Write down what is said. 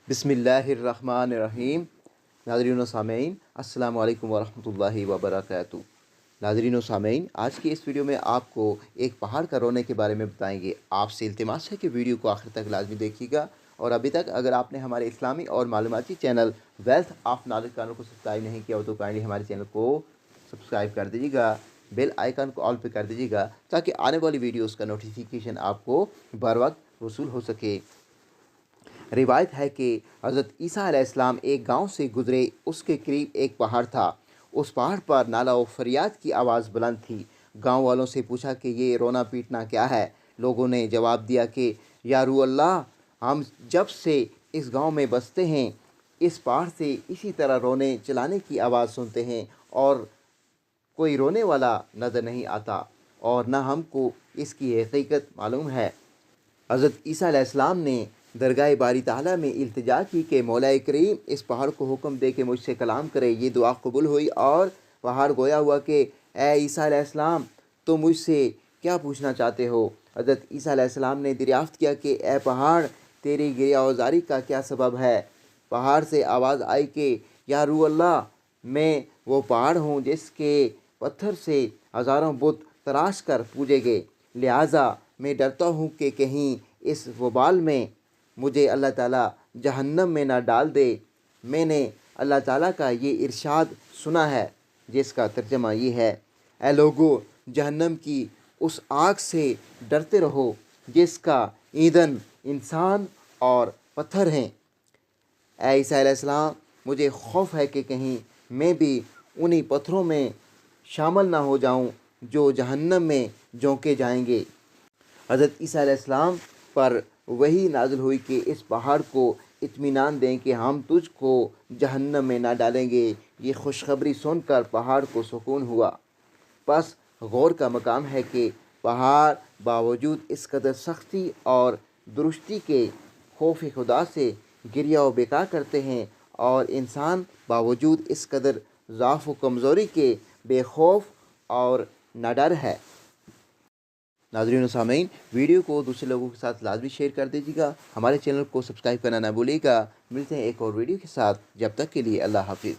बिस्मिल्लाहिर्रहमानिर्रहीम। नाज़रीन व सामीन, अस्सलामु अलैकुम वरहमतुल्लाहि वबरकातुहू। नाज़रीन व सामीन, आज की इस वीडियो में आपको एक पहाड़ का रोने के बारे में बताएंगे। आपसे इल्तिमास है कि वीडियो को आखिर तक लाजमी देखिएगा। और अभी तक अगर आपने हमारे इस्लामी और मालूमाती channel wealth of knowledge channel को सब्सक्राइब नहीं किया हो तो काइंडली हमारे चैनल को सब्सक्राइब कर दीजिएगा, बेल आइकन को ऑल पे कर दीजिएगा ताकि आने वाली वीडियोज़ का नोटिफिकेशन आपको बर वक्त वसूल हो सके। रिवायत है कि हज़रत ईसा अलैहिस्सलाम एक गांव से गुज़रे, उसके करीब एक पहाड़ था। उस पहाड़ पर नाला व फरियाद की आवाज़ बुलंद थी। गांव वालों से पूछा कि ये रोना पीटना क्या है। लोगों ने जवाब दिया कि या रूह अल्लाह, हम जब से इस गांव में बसते हैं इस पहाड़ से इसी तरह रोने चलाने की आवाज़ सुनते हैं और कोई रोने वाला नज़र नहीं आता और न हमको इसकी हकीकत मालूम है। हज़रत ईसा अलैहिस्सलाम ने दरगाह बारी ताला में इल्तिजा की कि मौला करीम इस पहाड़ को हुक्म दे के मुझसे कलाम करे। ये दुआ कबूल हुई और पहाड़ गोया हुआ कि ए ईसा अलैहिस्सलाम, तुम मुझसे क्या पूछना चाहते हो। हज़रत ईसा अलैहिस्सलाम ने दरियाफ़्त किया कि ए पहाड़, तेरी गिरियावज़ारी का क्या सबब है। पहाड़ से आवाज़ आई कि या रूह अल्लाह, मैं वो पहाड़ हूँ जिसके पत्थर से हज़ारों बुत तराश कर पूजे गए, लिहाजा मैं डरता हूँ कि कहीं इस वबाल में मुझे अल्लाह ताला जहन्नम में ना डाल दे। मैंने अल्लाह ताला का ये इरशाद सुना है जिसका तर्जमा ये है, ऐ लोगो, जहन्नम की उस आग से डरते रहो जिसका ईंधन इंसान और पत्थर हैं। ऐ ईसा अलैहिस्सलाम, मुझे खौफ है कि कहीं मैं भी उन्हीं पत्थरों में शामिल ना हो जाऊं जो जहन्नम में झोंके जाएंगे। हज़रत ईसा अलैहिस्सलाम पर वही नाज़िल हुई कि इस पहाड़ को इत्मीनान दें कि हम तुझको जहन्नम में ना डालेंगे। ये खुशखबरी सुनकर पहाड़ को सुकून हुआ। बस गौर का मकाम है कि पहाड़ बावजूद इस कदर सख्ती और दुरुस्ती के खौफ खुदा से गिरिया व बेका करते हैं और इंसान बावजूद इस कदर ज़ाफ़ व कमज़ोरी के बेखौफ और नाडर है। नाज़रीन व सामीन, वीडियो को दूसरे लोगों के साथ लाजमी शेयर कर दीजिएगा। हमारे चैनल को सब्सक्राइब करना ना भूलिएगा। मिलते हैं एक और वीडियो के साथ, जब तक के लिए अल्लाह हाफिज़।